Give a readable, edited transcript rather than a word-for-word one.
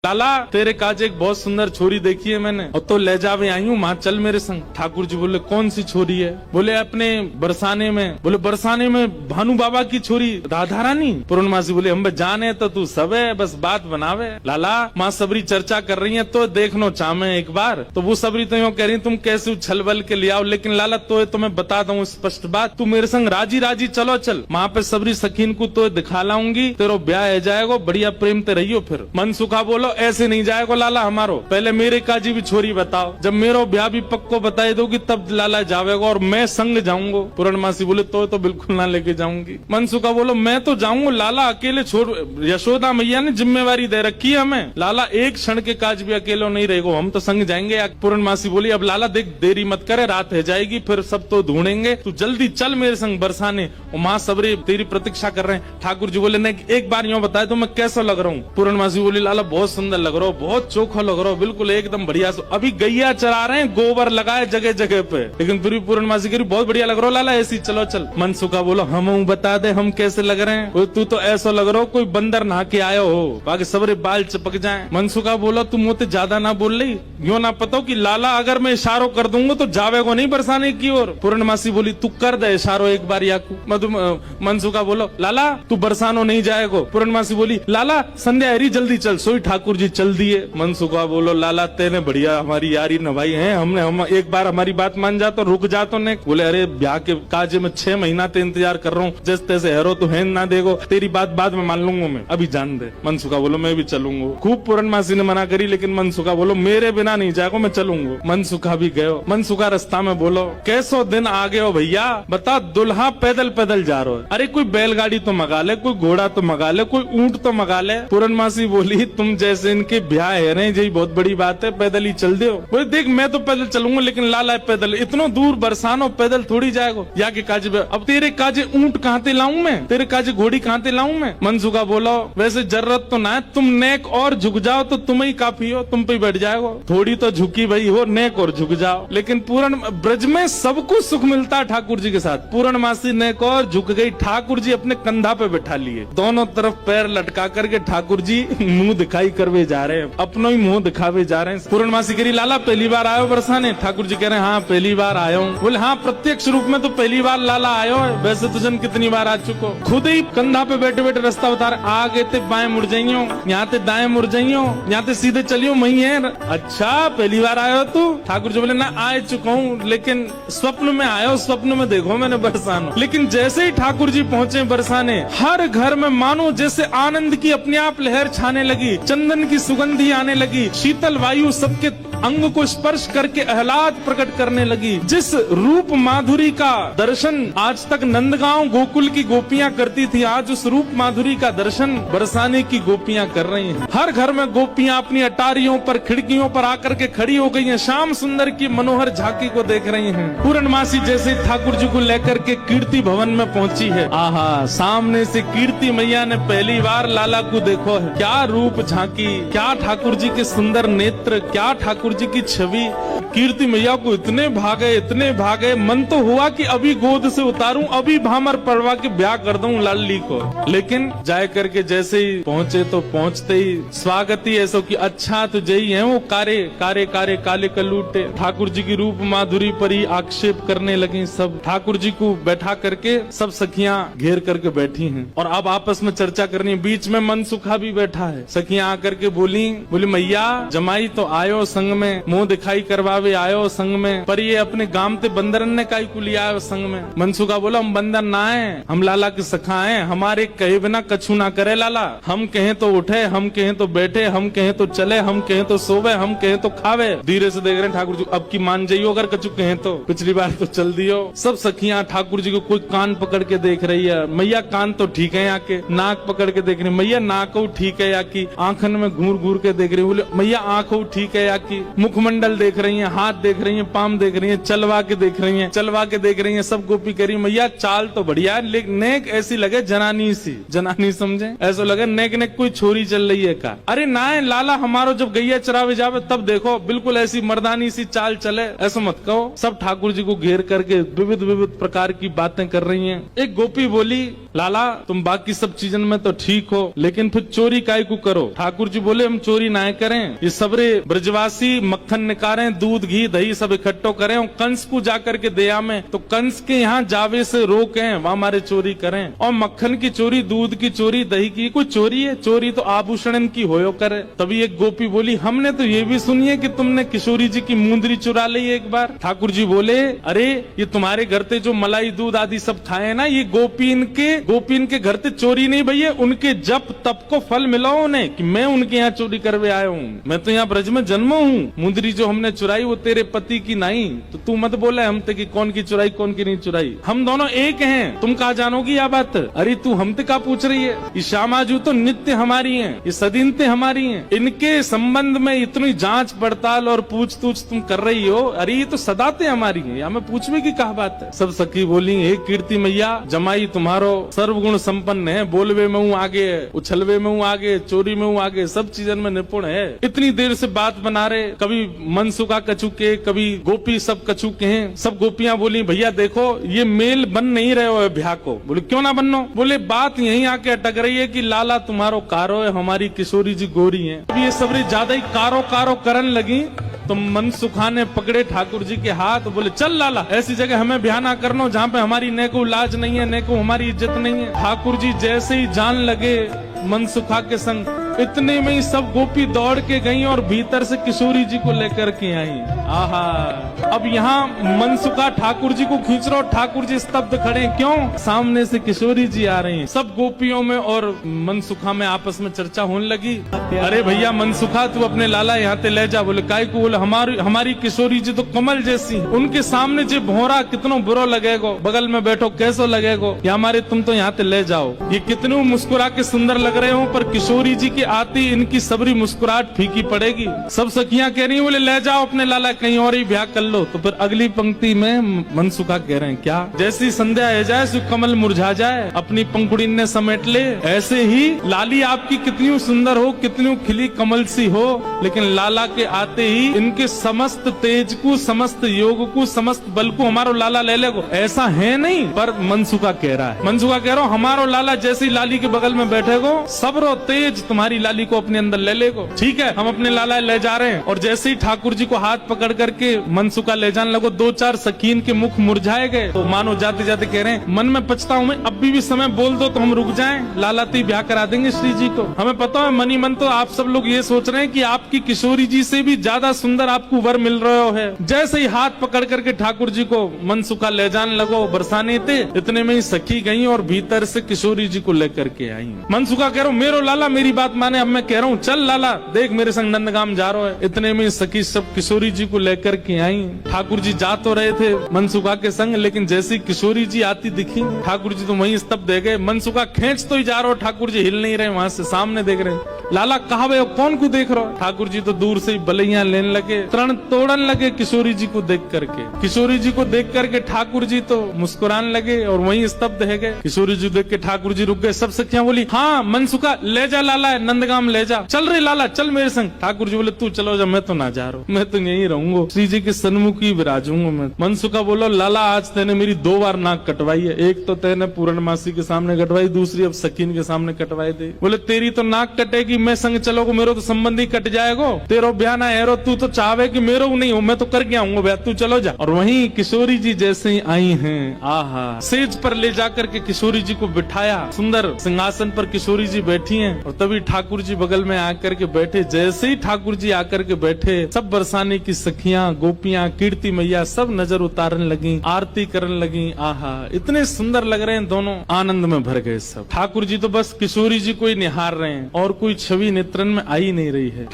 लाला तेरे काज एक बहुत सुंदर छोरी देखी है मैंने, और तो ले जावे आई हूँ, माँ चल मेरे संग। ठाकुर जी बोले कौन सी छोरी है? बोले अपने बरसाने में। बोले बरसाने में भानु बाबा की छोरी राधा रानी? पूर्णमासी बोले हम जाने तो तू सब है, बस बात बनावे। लाला माँ सबरी चर्चा कर रही है तो देखनो चाहे एक बार। तो वो सबरी तो यूँ कह रही तुम कैसे उछल बल के ले आओ, लेकिन लाला तो मैं बता दूं स्पष्ट बात, तू मेरे संग राजी राजी चलो चल, वहाँ पे सबरी सखीन को तो दिखा लाऊंगी, तेरो ब्याह हो जाएगा, बढ़िया प्रेम ते रहियो। फिर मन सुखा बोलो ऐसे नहीं जाएगा लाला हमारो, पहले मेरे काजी भी छोरी बताओ, जब मेरो ब्याह भी पक्को बताई दोगी तब लाला जावेगा और मैं संग जाऊंगा। पूर्णमासी बोले तो बिल्कुल ना लेके जाऊंगी। मन सुखा बोलो मैं तो जाऊंगा लाला, अकेले छोड़, यशोदा मैया ने जिम्मेवारी दे रखी है हमें, लाला एक क्षण के काज भी अकेले नहीं रहेगा, हम तो संग जाएंगे। पूर्णमासी बोली अब लाला देख देरी मत करे, रात है जाएगी, फिर सब तो ढूंढेंगे, तू जल्दी चल मेरे संग बरसाने, माँ सबरी तेरी प्रतीक्षा कर रहे हैं। ठाकुर जी बोले नहीं एक बार यूँ बताए तो मैं कैसा लग रहा हूँ? पूर्णमासी बोली लाला बहुत सुंदर लग रहा हो, बहुत चोखा लग रहा हो, बिल्कुल एकदम बढ़िया। अभी गैया चरा रहे हैं, गोबर लगाए जगह जगह पे, लेकिन फिर भी पूर्णमासी कह रही बहुत बढ़िया लग रहा हो लाला, ऐसी चलो चल। मन सुखा बोलो हम बता दे हम कैसे लग रहे हैं? तू तो ऐसा लग रहा हो कोई बंदर नहा के आयो हो, बाकी सबरे बाल चिपक जाए। मन सुखा बोलो तुम मुझे ज्यादा ना बोल रही, यो ना पता कि लाला अगर मैं इशारो कर दूंगा तो जावेगो नहीं बरसाने की ओर। पूर्णमासी बोली तू कर दे इशारो एक बार याकू। मनसुखा बोलो लाला तू बरसानो नहीं जाएगो। पूर्णमासी बोली लाला संध्या हरी जल्दी चल, सोई ठाकुर जी चल दिए। मनसुखा बोलो लाला तेने बढ़िया हमारी यारी नभाई है, हम एक बार हमारी बात मान जा तो रुक जा तो ने। बोले अरे ब्याह के काज में 6 महीना ते इंतजार कर रहा हूँ, जैसे तैसे हेरो तो है ना देगो, तेरी बात बाद में मान लूंगा मैं, अभी जान दे। मनसुखा बोलो मैं भी चलूंगा। खूब पूर्णमासी ने मना करी, लेकिन मनसुखा बोलो मेरे बिना नहीं जाएगा, मैं चलूंगा। मनसुखा भी गयो। मनसुखा रास्ता में बोलो कैसो दिन आ गए हो भैया, बता दुल्हा पैदल पैदल जा रहा है, अरे कोई बैलगाड़ी तो मंगा ले, कोई घोड़ा तो मंगा ले, कोई ऊंट तो मंगा ले। पूर्णमासी बोली तुम जैसे इनके ब्याह है रहे यही बहुत बड़ी बात है, पैदल ही चल दो। बोले देख मैं तो पैदल चलूंगा, लेकिन लाला पैदल इतना दूर बरसानो पैदल थोड़ी जाएगा, या के काजे अब तेरे काजे ऊंट कहाँ ते लाऊं मैं, तेरे काजे घोड़ी कहाँ ते लाऊं मैं। मनसुखा बोलो वैसे जरूरत तो ना है, तुम नेक और झुक जाओ तो तुम ही काफी हो, तुम पे बैठ जाएगा, थोड़ी तो झुकी भाई हो, नेक और झुक जाओ। लेकिन पूर्ण ब्रज में सबको सुख मिलता है ठाकुर जी के साथ। पूर्णमासी नेक और झुक गई, ठाकुर जी अपने कंधा पे बैठा लिए, दोनों तरफ पैर लटका करके ठाकुर जी मुंह दिखाई करवे जा रहे हैं, अपनो ही मुंह दिखावे जा रहे हैं। पूर्णमासी कह रही लाला पहली बार आयो बरसाने? ठाकुर जी कह रहे हैं हाँ पहली बार आयो हूँ। बोले हाँ प्रत्यक्ष रूप में तो पहली बार लाला आयो है, वैसे तुझन कितनी बार आ चुको। खुद ही कंधा पे बैठे बैठे रास्ता बता रहे, आगे ते बाएं मुड़ जाइयो, यहाँ ते दाएं मुड़ जाइयो, यहाँ ते सीधे चलियो, वही है। अच्छा पहली बार आयो तू? ठाकुर जी बोले ना आ चुका हूँ, लेकिन स्वप्न में आयो, स्वप्न में देखो मैंने बरसानो। लेकिन जैसे ही ठाकुर जी पहुँचे बरसाने, हर घर में मानो जैसे आनंद की अपने आप लहर छाने लगी, चंदन की सुगंधी आने लगी, शीतल वायु सबके अंग को स्पर्श करके आह्लाद प्रकट करने लगी। जिस रूप माधुरी का दर्शन आज तक नंदगांव गोकुल की गोपियां करती थी, आज उस रूप माधुरी का दर्शन बरसाने की गोपियां कर रही हैं। हर घर में गोपियां अपनी अटारियों पर खिड़कियों पर आकर के खड़ी हो गई हैं, श्याम सुंदर की मनोहर झांकी को देख रही हैं। पूर्णमासी जैसे ठाकुर जी को लेकर के कीर्ति भवन में पहुंची है, आहा सामने से कीर्ति मैया ने पहली बार लाला को देखो है, क्या रूप झांकी, क्या ठाकुर जी के सुंदर नेत्र, क्या ठाकुर जी की छवि। कीर्ति मैया को इतने भागे, मन तो हुआ कि अभी गोद से उतारूं, अभी भामर पड़वा के ब्याह कर दूं लाली को। लेकिन जाए करके जैसे ही पहुंचे तो पहुंचते ही स्वागत ही ऐसा कि अच्छा तुझे ही है, वो कारे कारे कारे काले कलूटे ठाकुर जी की रूप माधुरी पर ही आक्षेप करने लगी। सब ठाकुर जी को बैठा करके सब सखियां घेर करके बैठी हैं और अब आपस में चर्चा करनी है। बीच में मनसुखा भी बैठा है। सखियां आकर के बोली मैया जमाई तो आयो संग में, मुंह दिखाई करवावे आयो संग में, पर ये अपने गांव ते बंदरन ने काई को लिया आयो संग में। मनसुखा बोला हम बंदर ना है, हम लाला के सखा हैं, हमारे कहे बिना कछु ना करे लाला, हम कहें तो उठे, हम कहें तो बैठे, हम कहें तो चले, हम कहें तो सोवे, हम कहें तो खावे। धीरे से देख रहे हैं ठाकुर जी, अब की मान जाइयो अगर कछु कहें तो, पिछली बार तो चल दियो। सब सखियां ठाकुर जी को कोई कान पकड़ के देख रही है, मैया कान तो ठीक है यहाँ के, नाक पकड़ के देख रही, मैया नाक ठीक है या की, आंखन में घूर घूर के देख रही, बोले मैया आंख ठीक है या की। मुखमंडल देख रही हैं, हाथ देख रही हैं, पाम देख रही हैं, चलवा के देख रही हैं, चलवा के देख रही हैं, सब गोपी कह रही हैं, मैया चाल तो बढ़िया है, लेकिन नेक ऐसी लगे जनानी सी, जनानी समझे, ऐसा लगे नेक नेक कोई छोरी चल रही है का। अरे ना लाला हमारो जब गैया चरावे जावे तब देखो बिल्कुल ऐसी मर्दानी सी चाल चले, ऐसा मत कहो। सब ठाकुर जी को घेर करके विविध विविध प्रकार की बातें कर रही हैं। एक गोपी बोली, लाला तुम बाकी सब चीजन में तो ठीक हो, लेकिन फिर चोरी काय को करो। ठाकुर जी बोले हम चोरी ना करें, ये सबरे ब्रजवासी मक्खन निकालें, दूध घी दही सब इकट्ठो करें और कंस को जाकर के दया में, तो कंस के यहाँ जावे से रोकें, वहाँ हमारे चोरी करें। और मक्खन की चोरी, दूध की चोरी, दही की कोई चोरी है? चोरी तो आभूषण की होयो करे। तभी एक गोपी बोली, हमने तो ये भी सुनी है कि तुमने किशोरी जी की मुंदरी चुरा ली एक बार। ठाकुर जी बोले, अरे ये तुम्हारे घर से जो मलाई दूध आदि सब खाए ना, ये गोपीन के घर से चोरी नहीं भैया, उनके जप तप को फल मिला उन्हें कि मैं उनके यहाँ चोरी करवे आया हूँ। मैं तो यहाँ ब्रज में जन्मा हूँ। मुंदरी जो हमने चुराई वो तेरे पति की नहीं, तो तू मत बोले हमते कि कौन की चुराई कौन की नहीं चुराई, हम दोनों एक हैं। तुम कहा जानोगी यह बात? अरे तू हमते का पूछ रही है? ये श्यामाजू तो नित्य हमारी है, ये सदीनते हमारी है, इनके संबंध में इतनी जांच पड़ताल और पूछ तूछ तुम कर रही हो, अरे ये तो सदाते हमारी है, या मैं पूछवे की कहा बात है। सब सखी बोली, हे कीर्ति मैया, जमाई तुम्हारो सर्वगुण संपन्न है, बोलवे में हूँ आगे, उछलवे में हूँ आगे, चोरी में हूँ आगे, सब चीजन में निपुण है। इतनी देर से बात बना रहे, कभी मनसुखा कछु के, कभी गोपी सब कछु के हैं। सब गोपियां बोली, भैया देखो ये मेल बन नहीं रहे हो ब्याह को। बोले क्यों ना बनो? बोले बात यहीं आके अटक रही है कि लाला तुम्हारो कारो है, हमारी किशोरी जी गोरी है। अब ये सबरी ज्यादा ही कारो कारो करन लगी, तो मनसुखा ने पकड़े ठाकुर जी के हाथ, बोले चल लाला, ऐसी जगह हमें ब्याह ना करना जहाँ पे हमारी न को लाज नहीं है, न को हमारी इज्जत नहीं है। ठाकुर जी जैसे ही जान लगे मनसुखा के संग, इतने में ही सब गोपी दौड़ के गई और भीतर से किशोरी जी को लेकर के आई। आहा, अब यहाँ मनसुखा ठाकुर जी को खींच रहा, ठाकुर जी स्तब्ध खड़े, क्यों? सामने से किशोरी जी आ रही हैं। सब गोपियों में और मनसुखा में आपस में चर्चा होने लगी। अरे भैया मनसुखा तू अपने लाला यहाँ ते ले जा। बोले काय को? बोले हमारी किशोरी जी तो कमल जैसी, उनके सामने जो भोरा कितनो बुरो लगेगो, बगल में बैठो कैसो लगेगो, या हमारे तुम तो यहाँ ते ले जाओ। ये कितनों मुस्कुरा के सुंदर लग रहे हो, पर किशोरी जी के आती इनकी सबरी मुस्कुराहट फीकी पड़ेगी। सब सखियां कह रही हैं, बोले ले जाओ अपने लाला, कहीं और ही ब्याह कर लो। तो फिर अगली पंक्ति में मनसुखा कह रहे हैं, क्या? जैसी संध्या है जाए सो कमल मुरझा जाए, अपनी पंखुड़ी ने समेट ले, ऐसे ही लाली आपकी कितनी सुंदर हो, कितनी खिली कमल सी हो, लेकिन लाला के आते ही इनके समस्त तेज को, समस्त योग को, समस्त बल को हमारो लाला ले लेगो। ऐसा है नहीं, पर मनसुखा कह रहा है, मनसुखा कह रहा हूँ हमारो लाला जैसी लाली के बगल में बैठेगो, सबरो तेज तुम्हारी लाली को अपने अंदर ले लेगो। ठीक है, हम अपने लाला ले जा रहे हैं। और जैसे ही ठाकुर जी को हाथ पकड़ करके मनसुखा ले जाने लगो, दो चार सकीन के मुख मुरझाए गए। तो मानो जाते जाते कह रहे हैं, मन में पछताऊं मैं, अब भी समय बोल दो तो हम रुक जाएं, लाला ती ब्याह करा देंगे श्री जी को। हमें पता है मनी मन तो आप सब लोग ये सोच रहे हैं कि आपकी किशोरी जी से भी ज्यादा सुंदर आपको वर मिल रहा है। जैसे ही हाथ पकड़ करके ठाकुर जी को मनसुखा ले जाने लगो, बरसाने थे, इतने में ही सखी गई और भीतर से किशोरी जी को लेकर के आई। मनसुखा कह रहा हूँ मेरो लाला मेरी बात माने, अब मैं कह रहा हूँ चल लाला देख मेरे संग नंदगाम जा रहा है। इतने में सखी सब किशोरी जी को लेकर के आई। ठाकुर जी जा तो रहे थे मनसुखा के संग, लेकिन जैसी किशोरी जी आती दिखी, ठाकुर जी तो वहीं स्तब्ध दे गए। मनसुखा खींच तो ही जा रहा हो, ठाकुर जी हिल नहीं रहे, वहां से सामने देख रहे। लाला कहा भाई कौन को देख रहा हो? ठाकुर जी तो दूर से ही बलैया लेने लगे, तरण तोड़न लगे किशोरी जी को देख करके। किशोरी जी को देख करके ठाकुर जी तो मुस्कुराने लगे और वहीं स्तब्ध है गए। किशोरी जी देख के ठाकुर जी रुक गए। सब सखियां बोली, हाँ मनसुखा ले जा लाला, नंदगाम ले जा, चल रहे लाला चल मेरे संग। ठाकुर जी बोले तू चलो जा, मैं तो ना जा रहा हूँ, मैं तो यहीं रहूंगा, श्री जी के सन्मुख ही विराजूंगा मैं। मनसुखा बोलो लाला आज तेने मेरी 2 बार नाक कटवाई है, एक तो तेने पूर्णमासी के सामने कटवाई, दूसरी अब सकीन के सामने कटवाई दे। बोले तेरी तो नाक कटेगी, मैं संग चलोगे, मेरो तो संबंधी कट जाएगो, तेरो ब्याह ना है, तू तो चाहे कि मेरो नहीं हो, मैं तो कर गया हूँ ब्याह, तू चलो जा। और वहीं किशोरी जी जैसे ही आई हैं, आहा, सेज पर ले जाकर के किशोरी जी को बिठाया, सुंदर सिंहासन पर किशोरी जी बैठी हैं। और तभी ठाकुर जी बगल में आकर के बैठे। जैसे ही ठाकुर जी आकर के बैठे, सब बरसाने की सखियां, गोपियां, कीर्ति मैया सब नजर उतारने लगी, आरती करने लगी। आहा, इतने सुंदर लग रहे हैं दोनों, आनंद में भर गए सब। ठाकुर जी तो बस किशोरी जी को ही निहार रहे हैं और कोई छवि नेत्रन में आ ही नहीं रही है।